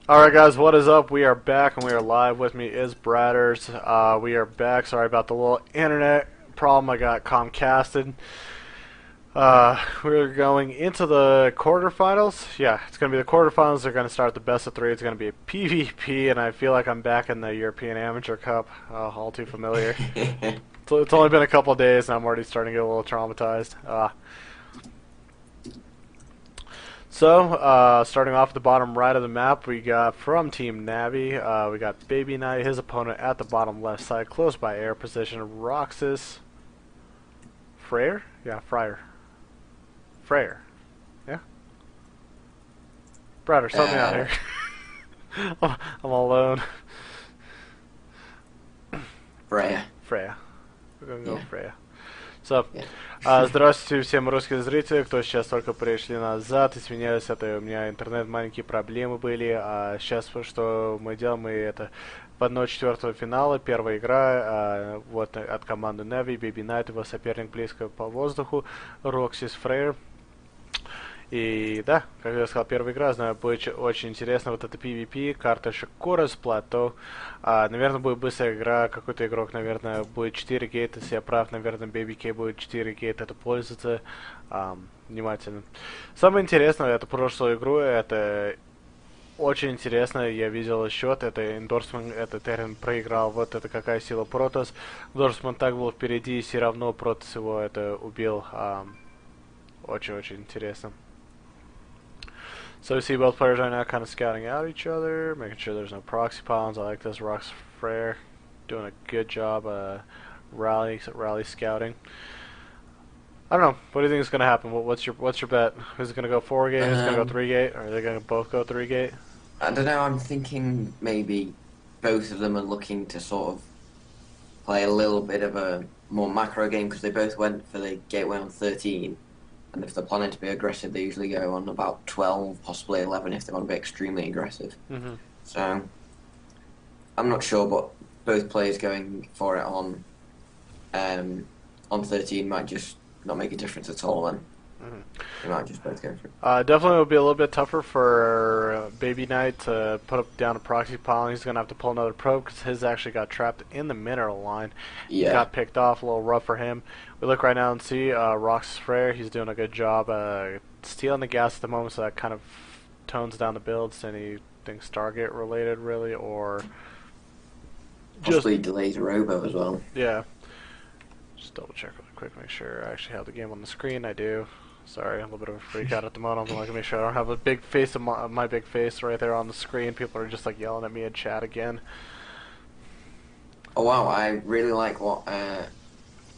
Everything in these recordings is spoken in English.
Alright guys, what is up? We are back and we are live. With me is Bradders. We are back. Sorry about the little internet problem. I got Comcasted. We're going into the quarterfinals. Yeah, it's going to be the quarterfinals. They're going to start the best of three. It's going to be a PvP, and I feel like I'm back in the European Amateur Cup. All too familiar. It's only been a couple of days and I'm already starting to get a little traumatized. Starting off at the bottom right of the map, we got from Team Navi, we got Baby Knight, his opponent at the bottom left side, close by air position, roxkisFRAER? Yeah, FRAER. Yeah? Brad, help me out here. I'm all alone. Freya. We're gonna go Freya. So, здравствуйте всем русские зрители, кто сейчас только пришли назад. Извиняюсь, это у меня интернет, маленькие проблемы были. Сейчас что мы делаем, мы это в 1/4 финала, первая игра, вот от команды NaViBabyK, его соперник близко по воздуху, roxkisFRAER. И да, как я сказал, первая игра, знаю, будет очень интересно. Вот это PvP, карта Шикура с плато. Наверное, будет быстрая игра. Какой-то игрок, наверное, будет 4 гейта. Если я прав, наверное, BabyK будет 4 гейта. Это пользуется внимательно. Самое интересное, это прошлую игру. Это очень интересно. Я видел счет. Это эндорсмент, это Террен проиграл. Вот это какая сила Протос. Эндорсмент так был впереди, и все равно Протос его это убил. Очень-очень интересно. So we see both players right now kind of scouting out each other, making sure there's no proxy pawns. I like this. roxkisFRAER doing a good job rally scouting. I don't know. What do you think is going to happen? What's your bet? Is it going to go 4 gate? Is it going to go 3 gate? Or are they going to both go 3 gate? I don't know. I'm thinking maybe both of them are looking to sort of play a little bit of a more macro game because they both went for the gateway on 13. And if they're planning to be aggressive, they usually go on about 12, possibly 11 if they want to be extremely aggressive. So, I'm not sure, but both players going for it on 13 might just not make a difference at all then. They might just both go for it. Definitely will be a little bit tougher for Baby Knight to put up down a proxy pile. He's going to have to pull another probe because his actually got trapped in the mineral line. Yeah. He got picked off, a little rough for him. We look right now and see roxkisFRAER. He's doing a good job stealing the gas at the moment, so that kind of tones down the builds. Anything Stargate related, really, or possibly delays a robo as well. Yeah. Just double check really quick, make sure I actually have the game on the screen. I do. Sorry, I'm a little bit of a freak out at the moment. I'm like, make sure I don't have a big face of my big face right there on the screen. People are just like yelling at me in chat again. Oh wow, I really like what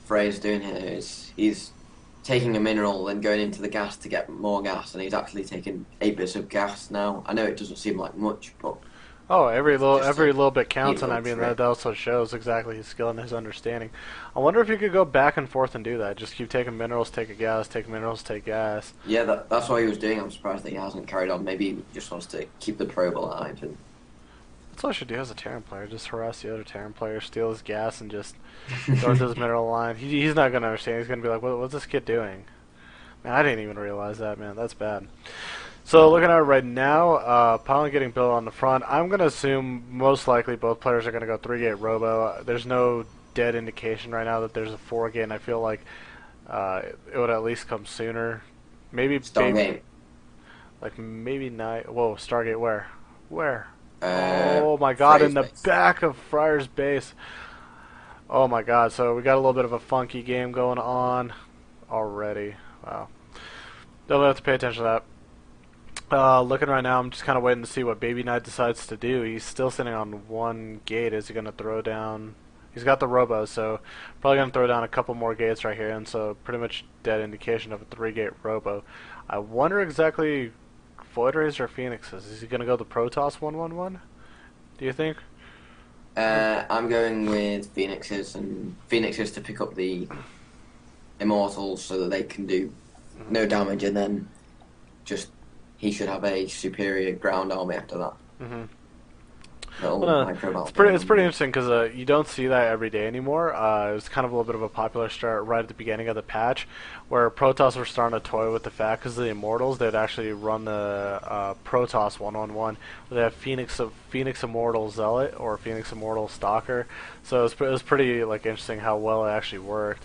FRAER's doing here. He's taking a mineral and going into the gas to get more gas, and he's actually taking 8 bits of gas now. I know it doesn't seem like much, but oh, every little bit counts, and I mean that also shows exactly his skill and his understanding. I wonder if you could go back and forth and do that. Just keep taking minerals, take a gas, take minerals, take gas. Yeah, that's what he was doing. I'm surprised that he hasn't carried on. Maybe he just wants to keep the probe alive. And that's all I should do as a Terran player. Just harass the other Terran player, steal his gas, and just throw it to his mineral line. He's not going to understand. He's going to be like, what's this kid doing? Man, I didn't even realize that, man. That's bad. So looking at it right now, pylon getting built on the front. I'm going to assume most likely both players are going to go 3-gate robo. There's no dead indication right now that there's a 4-gate, and I feel like it would at least come sooner. Maybe Stargate. Like maybe night. Whoa, Stargate where? Where? Oh my God! FRAER's In the base. back of FRAER's base. Oh my God! So we got a little bit of a funky game going on already. Wow. Don't have to pay attention to that. Looking right now, I'm just kind of waiting to see what Baby Knight decides to do. He's still sitting on 1 gate. Is he going to throw down? He's got the robo, so probably going to throw down a couple more gates right here, and so pretty much dead indication of a 3-gate robo. I wonder exactly Void Rays or Phoenixes. Is he going to go the Protoss 1-1-1? Do you think? I'm going with Phoenixes, and Phoenixes to pick up the Immortals so that they can do no damage, and then just he should have a superior ground army after that. little Well, no, micro battle it's going pretty on. interesting because you don't see that every day anymore. It was kind of a little bit of a popular start right at the beginning of the patch, where Protoss were starting to toy with the fact because the Immortals they'd actually run the Protoss 1-on-1. They have Phoenix Immortal Zealot or Phoenix Immortal Stalker, so it was pretty like interesting how well it actually worked.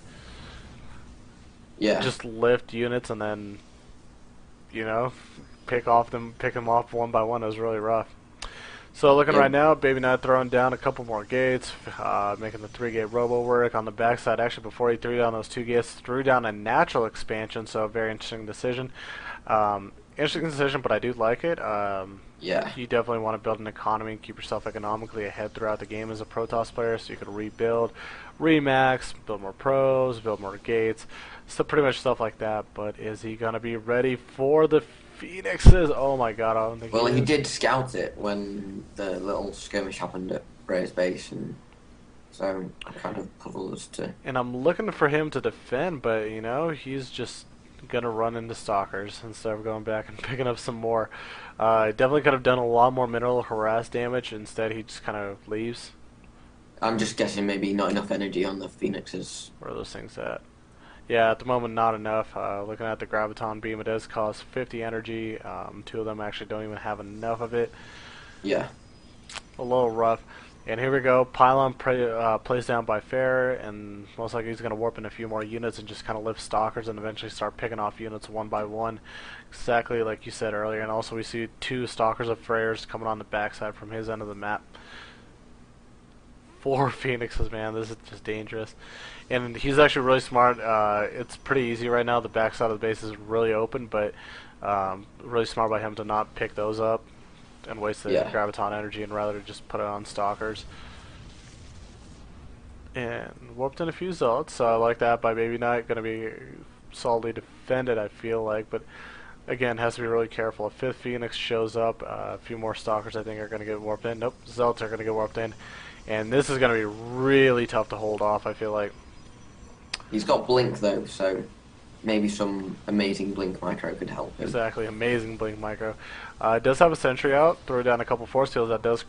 Yeah, Just lift units and then you know pick them off one by one. It was really rough. So looking yeah. right now, Baby Knight throwing down a couple more gates, making the 3-gate robo work on the backside. Actually, before he threw down those 2 gates, threw down a natural expansion. So a very interesting decision. Interesting decision, but I do like it. Yeah. You definitely want to build an economy and keep yourself economically ahead throughout the game as a Protoss player, so you can rebuild, remax, build more pros, build more gates, so pretty much stuff like that. But is he gonna be ready for the Phoenixes? Oh my God, I don't think Well, he he is. did scout it when the little skirmish happened at Ray's base, and so I'm kind of puzzled as to. And I'm looking for him to defend, but you know he's just gonna run into stalkers instead of going back and picking up some more. Definitely could have done a lot more mineral harass damage. Instead, he just kind of leaves. I'm just guessing maybe not enough energy on the Phoenixes. Where are those things at? Yeah, at the moment not enough. Looking at the graviton beam, it does cost 50 energy. 2 of them actually don't even have enough of it. Yeah. A little rough. And here we go. Pylon plays down by Fair, and most likely he's going to warp in a few more units and just kind of lift stalkers and eventually start picking off units one by one. Exactly like you said earlier. And also we see 2 stalkers of Freyers coming on the backside from his end of the map. 4 Phoenixes, man. This is just dangerous. And he's actually really smart. It's pretty easy right now. The backside of the base is really open, but really smart by him to not pick those up and waste the Yeah. graviton energy and rather just put it on stalkers. And warped in a few zealots, so I like that by Baby Knight. Going to be solidly defended, I feel like, but again, has to be really careful. If 5th Phoenix shows up, a few more stalkers I think are going to get warped in. Nope, zealots are going to get warped in. And this is going to be really tough to hold off, I feel like. He's got Blink though, so maybe some amazing Blink micro could help him. Exactly, amazing Blink Micro. It does have a sentry out, throw down a couple force fields that does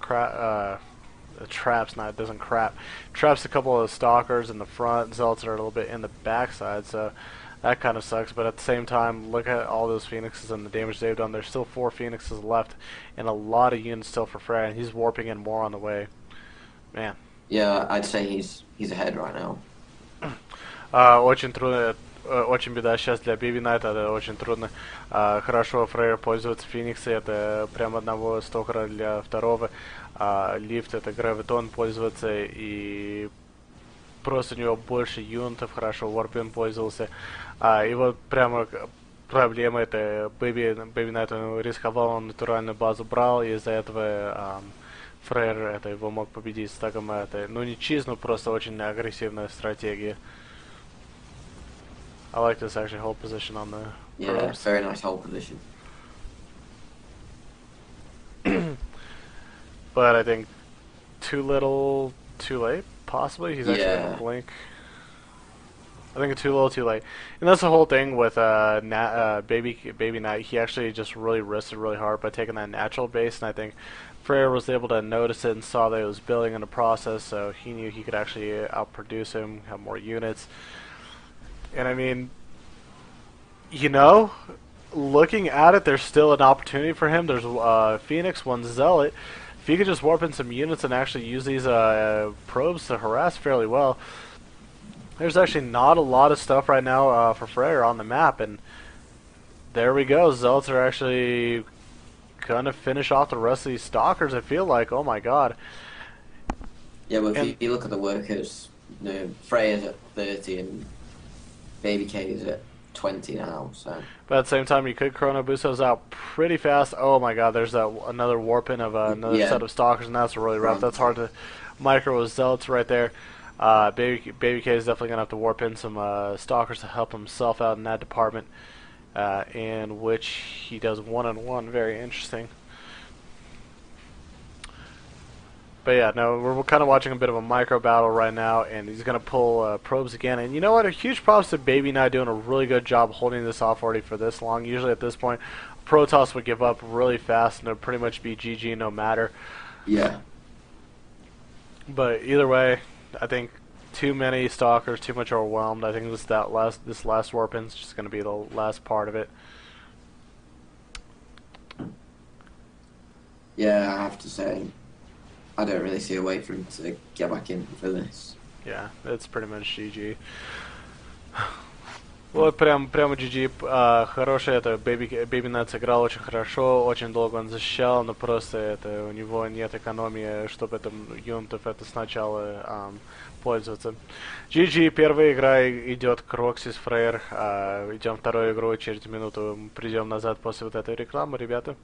traps, not it doesn't crap. Traps a couple of stalkers in the front, zealots are a little bit in the backside, so that kind of sucks. But at the same time, look at all those Phoenixes and the damage they've done. There's still 4 Phoenixes left, and a lot of units still for Frey, and he's warping in more on the way. Man. Yeah, I'd say he's ahead right now. Очень трудно, очень беда сейчас для Baby Knight, это очень трудно. Хорошо Фрейер пользуется Фениксом, это прям одного стокера для второго. Лифт это гравитон пользуется, и просто у него больше юнитов, хорошо Warpin пользовался. И вот прямо проблема это Baby Knight, он рисковал, он натуральную базу брал, и из-за этого Фрейер это его мог победить с таком это, ну не чиз, но просто очень агрессивная стратегия. I like this actually hold position on the Yeah, probes. very nice hold position. But I think too little, too late, possibly. He's actually Yeah. gonna blink. I think it's too little, too late. And that's the whole thing with Baby Knight. He actually just really risked it really hard by taking that natural base, and I think Freyr was able to notice it and saw that it was building in the process, so he knew he could actually outproduce him, have more units. And I mean, you know, looking at it, there's still an opportunity for him. There's Phoenix, one Zealot. If he could just warp in some units and actually use these probes to harass fairly well, there's actually not a lot of stuff right now for Freyr on the map. And there we go. Zealots are actually gonna finish off the rest of these stalkers. I feel like, oh my god. Yeah, but if you look at the workers, you know, Freya's at 30 and Baby K is at 20 now, so. But at the same time, you could Chrono Boost those out pretty fast. Oh my god, there's that another warp-in of another set of stalkers, and that's really rough. That's hard to micro with zealots right there. Baby K is definitely going to have to warp in some stalkers to help himself out in that department, in which he does one-on-one. Very interesting. But yeah, no, we're kind of watching a bit of a micro battle right now, and he's going to pull probes again. And you know what? A huge props to Baby Knight doing a really good job holding this off already for this long. Usually at this point, Protoss would give up really fast, and it would pretty much be GG no matter. Yeah. But either way, I think too many stalkers, too much overwhelmed. I think this last warpin's just gonna be the last part of it. Yeah, I have to say, I don't really see a way for him to get back in for this. Yeah, it's pretty much GG. Вот прям GG, хороший это, Baby Nuts играл очень хорошо, очень долго он защищал, но просто это, у него нет экономии, чтобы это юнитов это сначала пользоваться. GG, первая игра идет к roxkisFRAER, идем вторую игру, через минуту придем назад после вот этой рекламы, ребята.